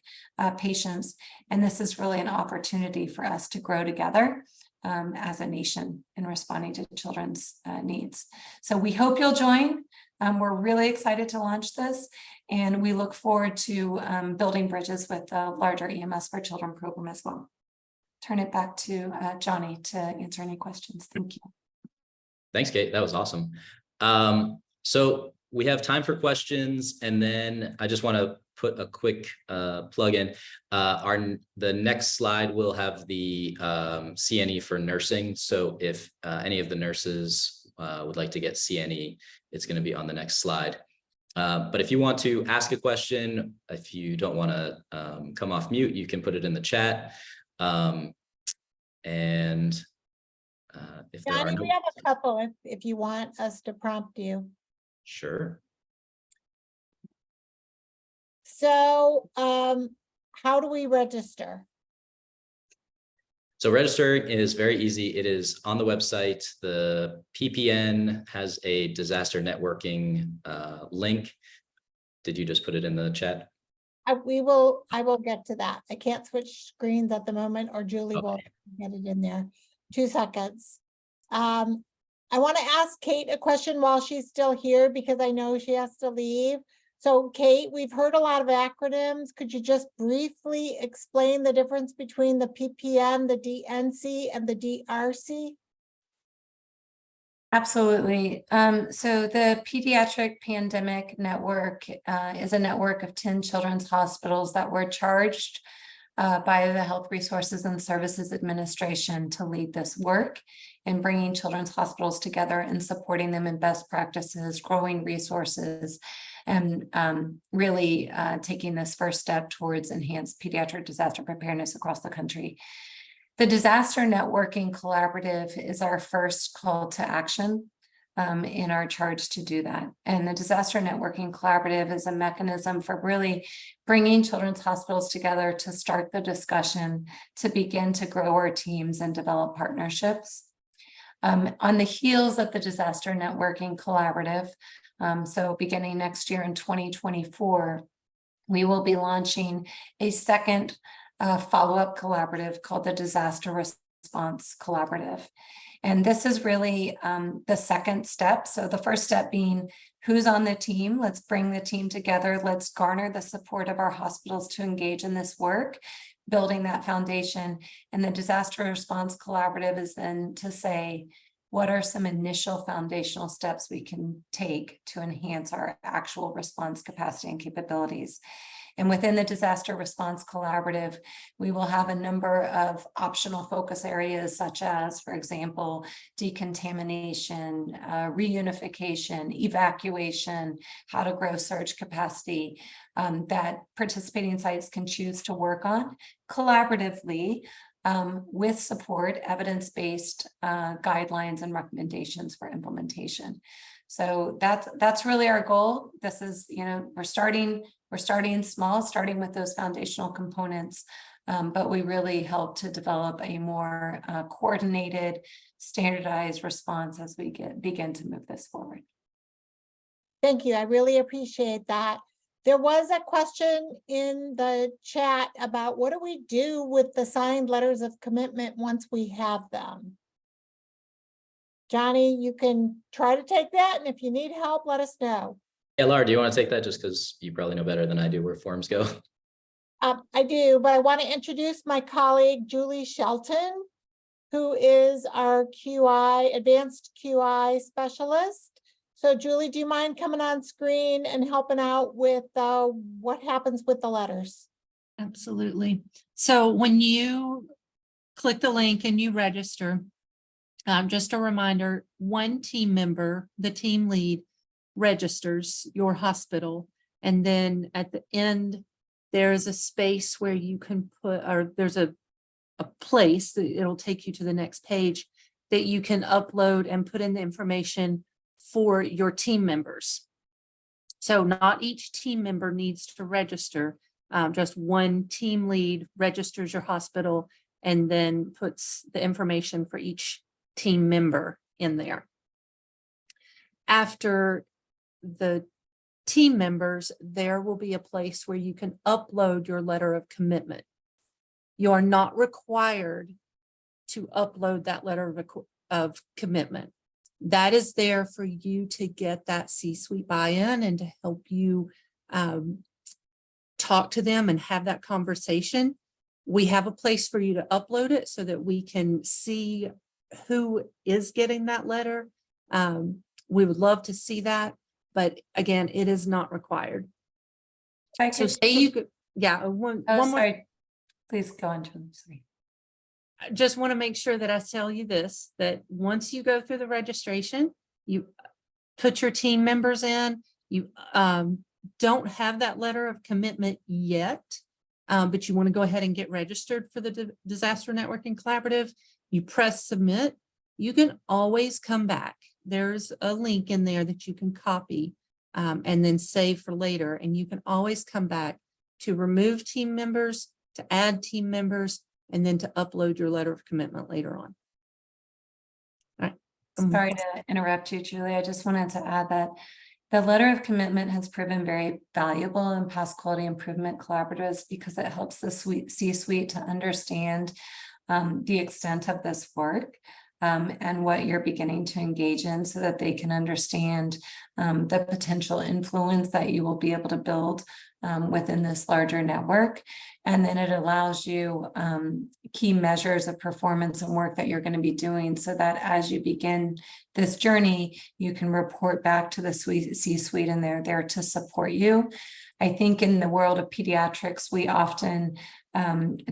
patients. And this is really an opportunity for us to grow together as a nation in responding to children's needs. So we hope you'll join. We're really excited to launch this, and we look forward to building bridges with the larger EMS for Children program as well. Turn it back to Johnny to answer any questions. Thank you. Thanks, Kate. That was awesome. So we have time for questions, and then I just want to put a quick plug in. The next slide will have the CNE for nursing. So if any of the nurses would like to get CNE, it's going to be on the next slide. But if you want to ask a question, if you don't want to come off mute, you can put it in the chat. And if there Johnny, are no, we have a couple if you want us to prompt you. Sure. So how do we register? So registering is very easy. It is on the website. The PPN has a disaster networking link. Did you just put it in the chat? I will get to that. I can't switch screens at the moment, or Julie will get it in there. 2 seconds. I want to ask Kate a question while she's still here, because I know she has to leave. So Kate, we've heard a lot of acronyms. Could you just briefly explain the difference between the PPN, the DNC, and the DRC? Absolutely. So the Pediatric Pandemic Network is a network of 10 children's hospitals that were charged by the Health Resources and Services Administration to lead this work in bringing children's hospitals together and supporting them in best practices, growing resources, and really taking this first step towards enhanced pediatric disaster preparedness across the country. The Disaster Networking Collaborative is our first call to action in our charge to do that. And the Disaster Networking Collaborative is a mechanism for really bringing children's hospitals together to start the discussion, to begin to grow our teams and develop partnerships. On the heels of the Disaster Networking Collaborative, so beginning next year in 2024, we will be launching a second follow-up collaborative called the Disaster Response Collaborative. And this is really the second step. So the first step being who's on the team. Let's bring the team together. Let's garner the support of our hospitals to engage in this work, building that foundation. And the Disaster Response Collaborative is then to say, what are some initial foundational steps we can take to enhance our actual response capacity and capabilities? And within the Disaster Response Collaborative, we will have a number of optional focus areas, such as, for example, decontamination, reunification, evacuation, how to grow surge capacity, that participating sites can choose to work on collaboratively with support, evidence-based guidelines and recommendations for implementation. So that's really our goal. This is, we're starting small, starting with those foundational components, but we really help to develop a more coordinated, standardized response as we begin to move this forward. Thank you. I really appreciate that. There was a question in the chat about what do we do with the signed letters of commitment once we have them? Johnny, you can try to take that, and if you need help, let us know. Yeah, Laura, do you want to take that just because you probably know better than I do where forms go? I do, but I want to introduce my colleague, Julie Shelton, who is our QI, advanced QI specialist. So Julie, do you mind coming on screen and helping out with what happens with the letters? Absolutely. So when you click the link and you register, just a reminder, one team member, the team lead, registers your hospital. And then at the end, there's a space where you can put, or there's a place that it'll take you to the next page that you can upload and put in the information for your team members. So not each team member needs to register. Just one team lead registers your hospital and then puts the information for each team member in there. After the team members, there will be a place where you can upload your letter of commitment. You are not required to upload that letter of commitment. That is there for you to get that C-suite buy-in and to help you talk to them and have that conversation. We have a place for you to upload it so that we can see who is getting that letter. We would love to see that, but again, it is not required. So say you could, yeah, one more. Please go on, sorry. I just want to make sure that I tell you this, that once you go through the registration, you put your team members in, you don't have that letter of commitment yet, but you want to go ahead and get registered for the Disaster Networking Collaborative. You press submit. You can always come back. There's a link in there that you can copy and then save for later. And you can always come back to remove team members, to add team members, and then to upload your letter of commitment later on. All right. Sorry to interrupt you, Julie. I just wanted to add that the letter of commitment has proven very valuable in past quality improvement collaboratives because it helps the C-suite to understand the extent of this work and what you're beginning to engage in so that they can understand the potential influence that you will be able to build within this larger network. And then it allows you key measures of performance and work that you're going to be doing so that as you begin this journey, you can report back to the C-suite and they're there to support you. I think in the world of pediatrics, we often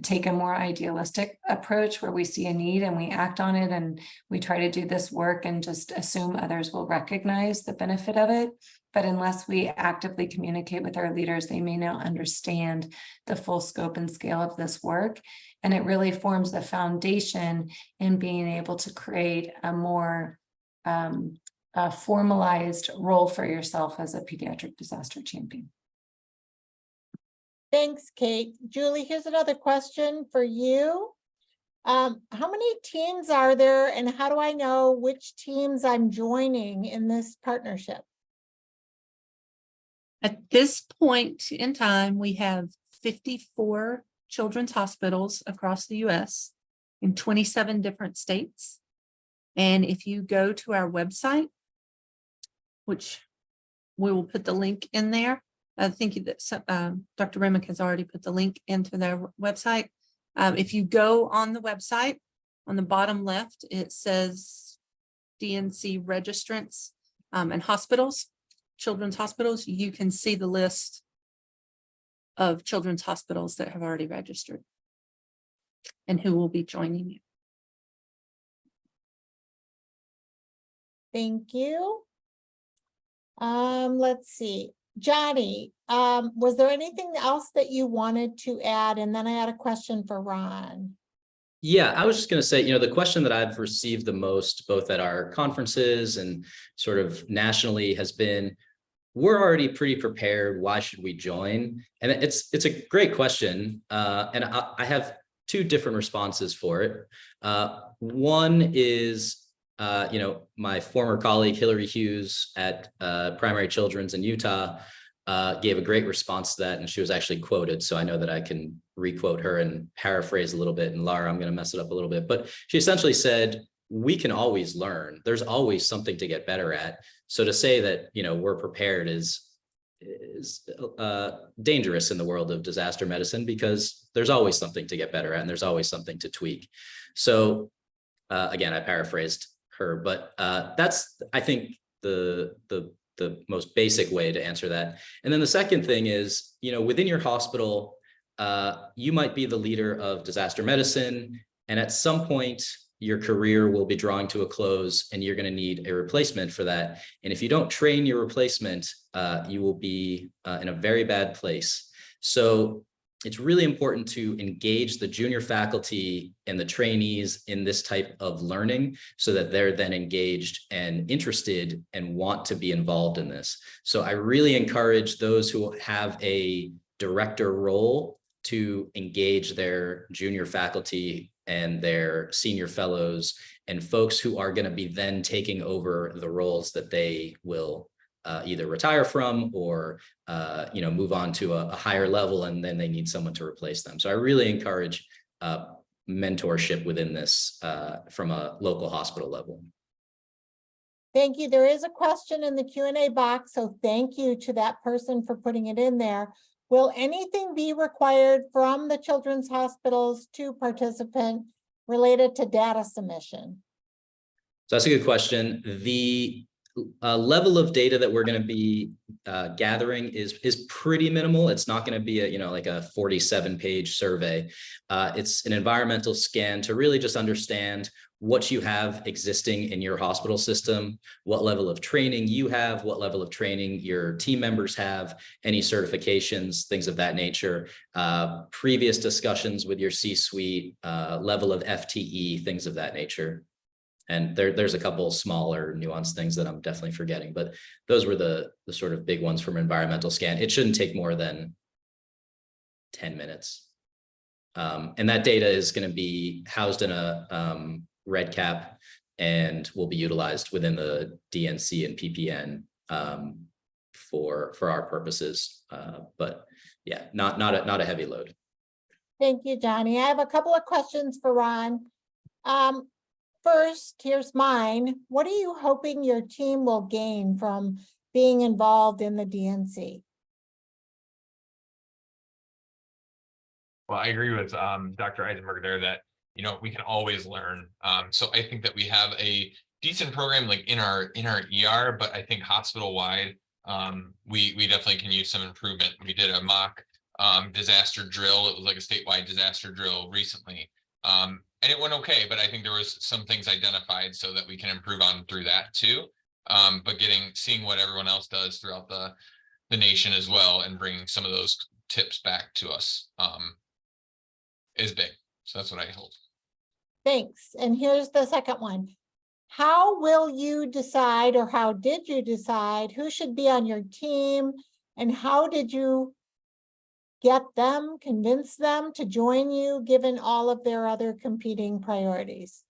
take a more idealistic approach where we see a need and we act on it and we try to do this work and just assume others will recognize the benefit of it. But unless we actively communicate with our leaders, they may not understand the full scope and scale of this work. And it really forms the foundation in being able to create a more formalized role for yourself as a pediatric disaster champion. Thanks, Kate. Julie, here's another question for you. How many teams are there and how do I know which teams I'm joining in this partnership? At this point in time, we have 54 children's hospitals across the US in 27 different states. And if you go to our website, which we will put the link in there, I think that Dr. Remick has already put the link into their website. If you go on the website, on the bottom left, it says DNC registrants and hospitals, children's hospitals. You can see the list of children's hospitals that have already registered and who will be joining you. Thank you. Let's see. Johnny, was there anything else that you wanted to add? And then I had a question for Ron. Yeah, I was just going to say, the question that I've received the most, both at our conferences and sort of nationally, has been, we're already pretty prepared. Why should we join? And it's a great question. And I have two different responses for it. One is, my former colleague, Hillary Hughes at Primary Children's in Utah, gave a great response to that. And she was actually quoted. So I know that I can requote her and paraphrase a little bit. And Laura, I'm going to mess it up a little bit. But she essentially said, we can always learn. There's always something to get better at. So to say that, we're prepared is dangerous in the world of disaster medicine, because there's always something to get better at and there's always something to tweak. So again, I paraphrased her, but that's, I think, the most basic way to answer that. And then the second thing is, within your hospital, you might be the leader of disaster medicine, and at some point your career will be drawing to a close and you're going to need a replacement for that. And if you don't train your replacement, you will be in a very bad place. So it's really important to engage the junior faculty and the trainees in this type of learning so that they're then engaged and interested and want to be involved in this. So I really encourage those who have a director role to engage their junior faculty and their senior fellows and folks who are going to be then taking over the roles that they will either retire from or move on to a higher level, and then they need someone to replace them. So I really encourage mentorship within this from a local hospital level. Thank you. There is a question in the Q&A box, so thank you to that person for putting it in there. Will anything be required from the children's hospitals to participant related to data submission? So that's a good question. The level of data that we're going to be gathering is pretty minimal. It's not going to be like a 47-page survey. It's an environmental scan to really just understand what you have existing in your hospital system, what level of training you have, what level of training your team members have, any certifications, things of that nature, previous discussions with your C-suite, level of FTE, things of that nature. And there's a couple smaller nuanced things that I'm definitely forgetting, but those were the sort of big ones from environmental scan. It shouldn't take more than 10 minutes. And that data is going to be housed in a REDCap and will be utilized within the DNC and PPN for our purposes. But yeah, not a heavy load. Thank you, Johnny. I have a couple of questions for Ron. First, here's mine. What are you hoping your team will gain from being involved in the DNC? Well, I agree with Dr. Eisenberg there that, we can always learn. So I think that we have a decent program like in our ER, but I think hospital wide, we definitely can use some improvement. We did a mock disaster drill. It was like a statewide disaster drill recently. And it went okay, but I think there was some things identified so that we can improve on through that too. But seeing what everyone else does throughout the nation as well and bringing some of those tips back to us is big. So that's what I hope. Thanks. And here's the second one. How will you decide, or how did you decide who should be on your team, and how did you convince them to join you, given all of their other competing priorities?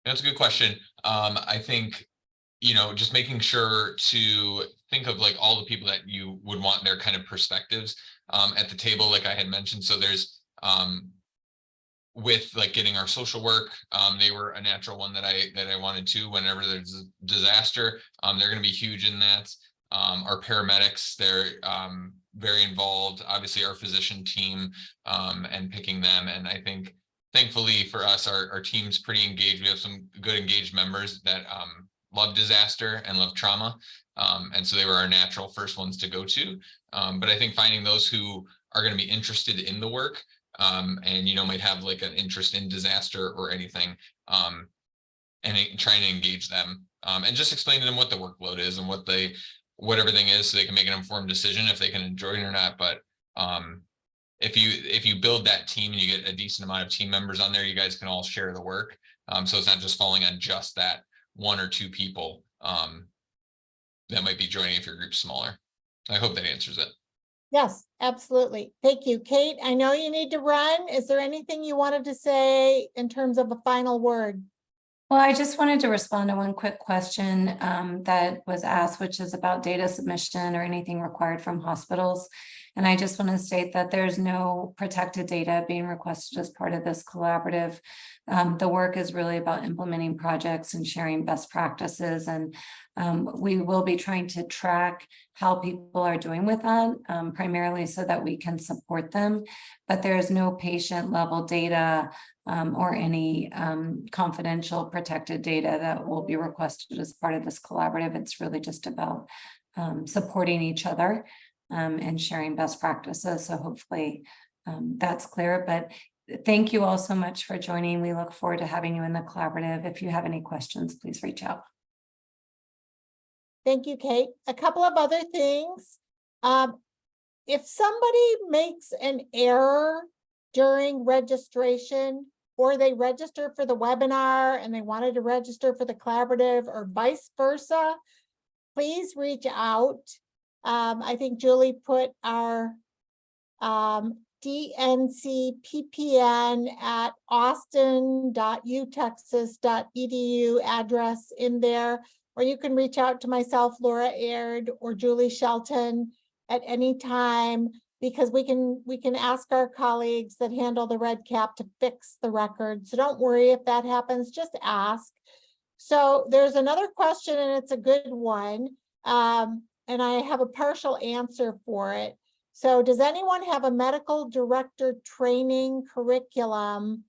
That's a good question. I think, just making sure to think of like all the people that you would want their kind of perspectives at the table, like I had mentioned. So there's with like getting our social work, they were a natural one that I wanted to. Whenever there's a disaster, they're going to be huge in that. Our paramedics, they're very involved. Obviously, our physician team and picking them. And I think, thankfully for us, our team's pretty engaged. We have some good engaged members that love disaster and love trauma. And so they were our natural first ones to go to. But I think finding those who are going to be interested in the work and, might have like an interest in disaster or anything and trying to engage them and just explain to them what the workload is and what everything is so they can make an informed decision if they can enjoy it or not. But if you build that team and you get a decent amount of team members on there, you guys can all share the work. So it's not just falling on just that one or two people that might be joining if your group's smaller. I hope that answers it. Yes, absolutely. Thank you. Kate, I know you need to run. Is there anything you wanted to say in terms of a final word? Well, I just wanted to respond to one quick question that was asked, which is about data submission or anything required from hospitals. And I just want to state that there's no protected data being requested as part of this collaborative. The work is really about implementing projects and sharing best practices. And we will be trying to track how people are doing with that, primarily so that we can support them. But there's no patient level data or any confidential protected data that will be requested as part of this collaborative. It's really just about supporting each other and sharing best practices. So hopefully that's clear. But thank you all so much for joining. We look forward to having you in the collaborative. If you have any questions, please reach out. Thank you, Kate. A couple of other things. If somebody makes an error during registration, or they register for the webinar and they wanted to register for the collaborative or vice versa, please reach out. I think Julie put our dncppn@austin.utexas.edu address in there, or you can reach out to myself, Laura Aird, or Julie Shelton at any time, because we can ask our colleagues that handle the red cap to fix the record. So don't worry if that happens, just ask. So there's another question, and it's a good one. And I have a partial answer for it. So does anyone have a medical director training curriculum?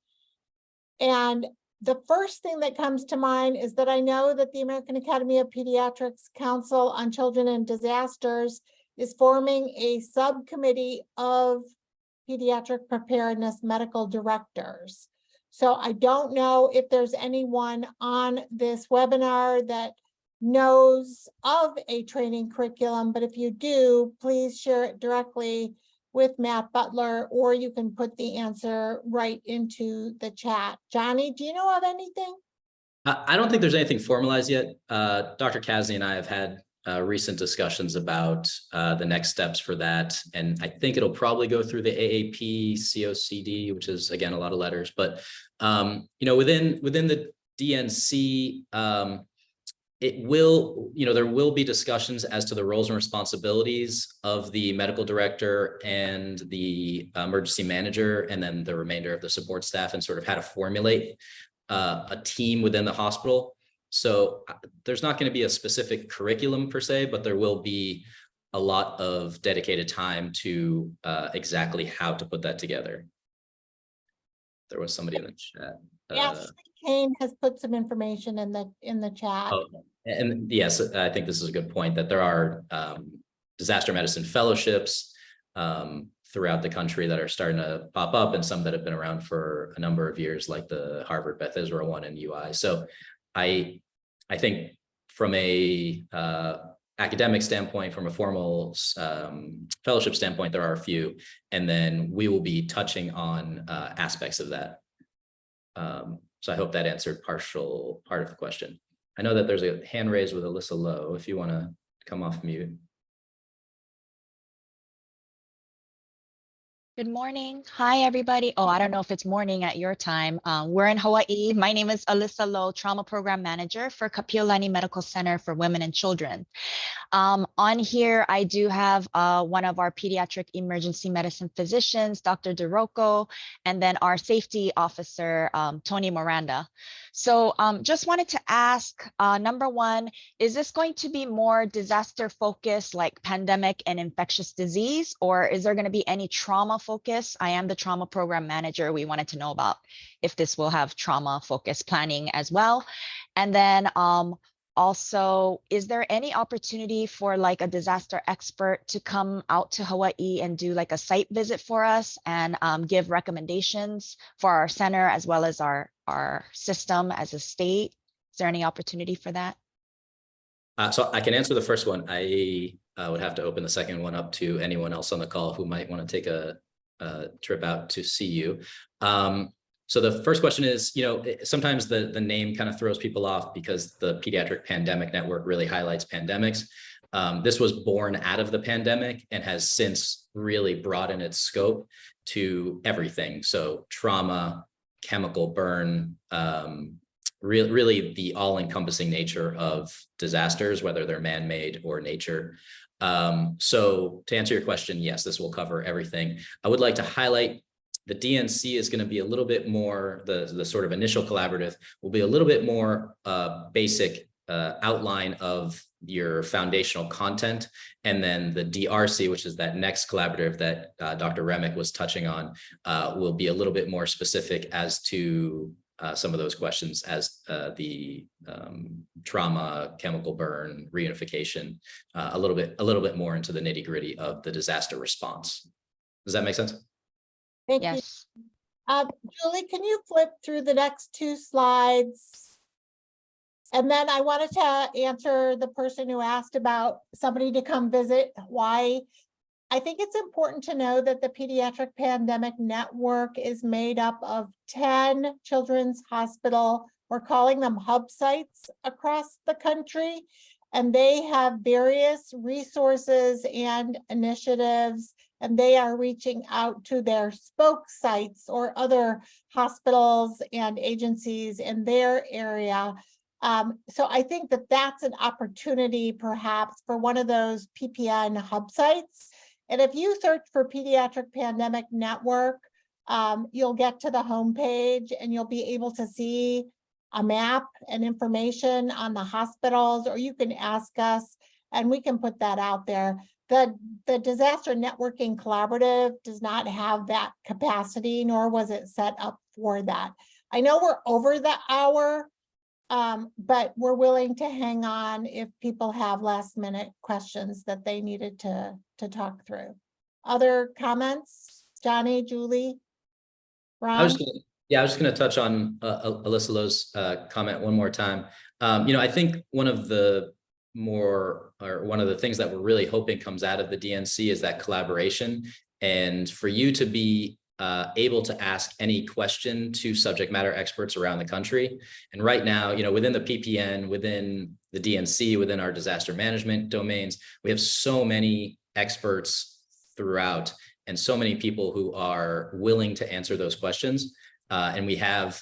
And the first thing that comes to mind is that I know that the American Academy of Pediatrics Council on Children and Disasters is forming a subcommittee of pediatric preparedness medical directors. So I don't know if there's anyone on this webinar that knows of a training curriculum, but if you do, please share it directly with Matt Butler, or you can put the answer right into the chat. Johnny, do you know of anything? I don't think there's anything formalized yet. Dr. Kasny and I have had recent discussions about the next steps for that. And I think it'll probably go through the AAP COCD, which is, again, a lot of letters. But, within the DNC, it will, there will be discussions as to the roles and responsibilities of the medical director and the emergency manager, and then the remainder of the support staff, and sort of how to formulate a team within the hospital. So there's not going to be a specific curriculum per se, but there will be a lot of dedicated time to exactly how to put that together. There was somebody in the chat. Yes, Kane has put some information in the chat. Oh, and yes, I think this is a good point, that there are disaster medicine fellowships throughout the country that are starting to pop up, and some that have been around for a number of years, like the Harvard Beth Israel one and UI. So I think from a academic standpoint, from a formal fellowship standpoint, there are a few, and then we will be touching on aspects of that. So I hope that answered part of the question. I know that there's a hand raised with Alyssa Lowe, if you want to come off mute. Good morning. Hi, everybody. Oh, I don't know if it's morning at your time. We're in Hawaii. My name is Alyssa Lowe, Trauma Program Manager for Kapiolani Medical Center for Women and Children. On here, I do have one of our pediatric emergency medicine physicians, Dr. DeRocco, and then our safety officer, Tony Miranda. So just wanted to ask, number one, is this going to be more disaster focused, like pandemic and infectious disease, or is there going to be any trauma focus? I am the trauma program manager. We wanted to know about if this will have trauma focused planning as well. And then also, is there any opportunity for like a disaster expert to come out to Hawaii and do like a site visit for us and give recommendations for our center as well as our system as a state? Is there any opportunity for that? So I can answer the first one. I would have to open the second one up to anyone else on the call who might want to take a trip out to see you. So the first question is, sometimes the name kind of throws people off because the Pediatric Pandemic Network really highlights pandemics. This was born out of the pandemic and has since really broadened its scope to everything. So trauma, chemical burn, really the all-encompassing nature of disasters, whether they're man-made or nature. So to answer your question, yes, this will cover everything. I would like to highlight the DNC is going to be a little bit more, the sort of initial collaborative will be a little bit more basic outline of your foundational content. And then the DRC, which is that next collaborative that Dr. Remick was touching on, will be a little bit more specific as to some of those questions as the trauma, chemical burn, reunification, a little bit more into the nitty-gritty of the disaster response. Does that make sense? Thank you. Yes. Julie, can you flip through the next 2 slides? And then I wanted to answer the person who asked about somebody to come visit Hawaii. I think it's important to know that the Pediatric Pandemic Network is made up of 10 children's hospital, we're calling them hub sites across the country, and they have various resources and initiatives, and they are reaching out to their spoke sites or other hospitals and agencies in their area. So I think that that's an opportunity perhaps for one of those PPN hub sites. And if you search for Pediatric Pandemic Network, you'll get to the homepage and you'll be able to see a map and information on the hospitals, or you can ask us and we can put that out there. The Disaster Networking Collaborative does not have that capacity, nor was it set up for that. I know we're over the hour, but we're willing to hang on if people have last minute questions that they needed to talk through. Other comments? Johnny, Julie, Ron? I was just going to touch on Alyssa Lowe's comment one more time. I think one of the things that we're really hoping comes out of the DNC is that collaboration, and for you to be able to ask any question to subject matter experts around the country. And right now, within the PPN, within the DNC, within our disaster management domains, we have so many experts throughout and so many people who are willing to answer those questions. And we have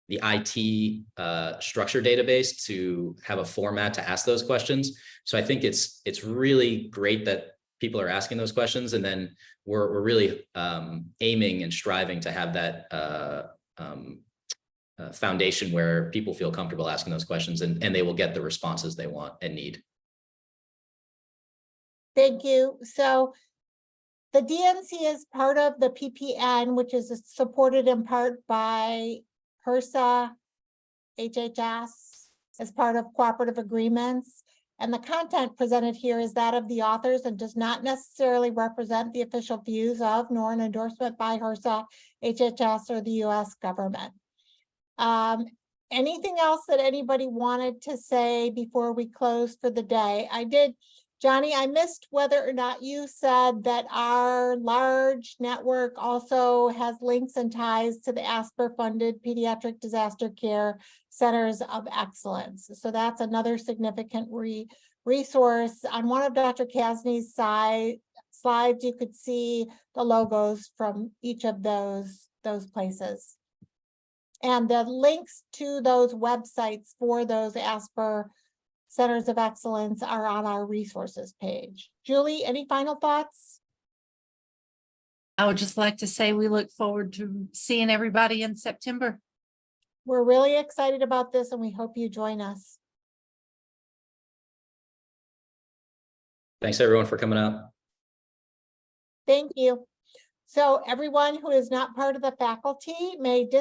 the IT structure database to have a format to ask those questions. So I think it's really great that people are asking those questions, and then we're really aiming and striving to have that foundation where people feel comfortable asking those questions, and they will get the responses they want and need. Thank you. So the DNC is part of the PPN, which is supported in part by HRSA, HHS, as part of cooperative agreements. And the content presented here is that of the authors and does not necessarily represent the official views of, nor an endorsement by HRSA, HHS, or the US government. Anything else that anybody wanted to say before we close for the day? Johnny, I missed whether or not you said that our large network also has links and ties to the ASPR-funded Pediatric Disaster Care Centers of Excellence. So that's another significant resource. On one of Dr. Kasny's slides, you could see the logos from each of those places. And the links to those websites for those ASPR Centers of Excellence are on our resources page. Julie, any final thoughts? I would just like to say we look forward to seeing everybody in September. We're really excited about this and we hope you join us. Thanks everyone for coming out. Thank you. So everyone who is not part of the faculty may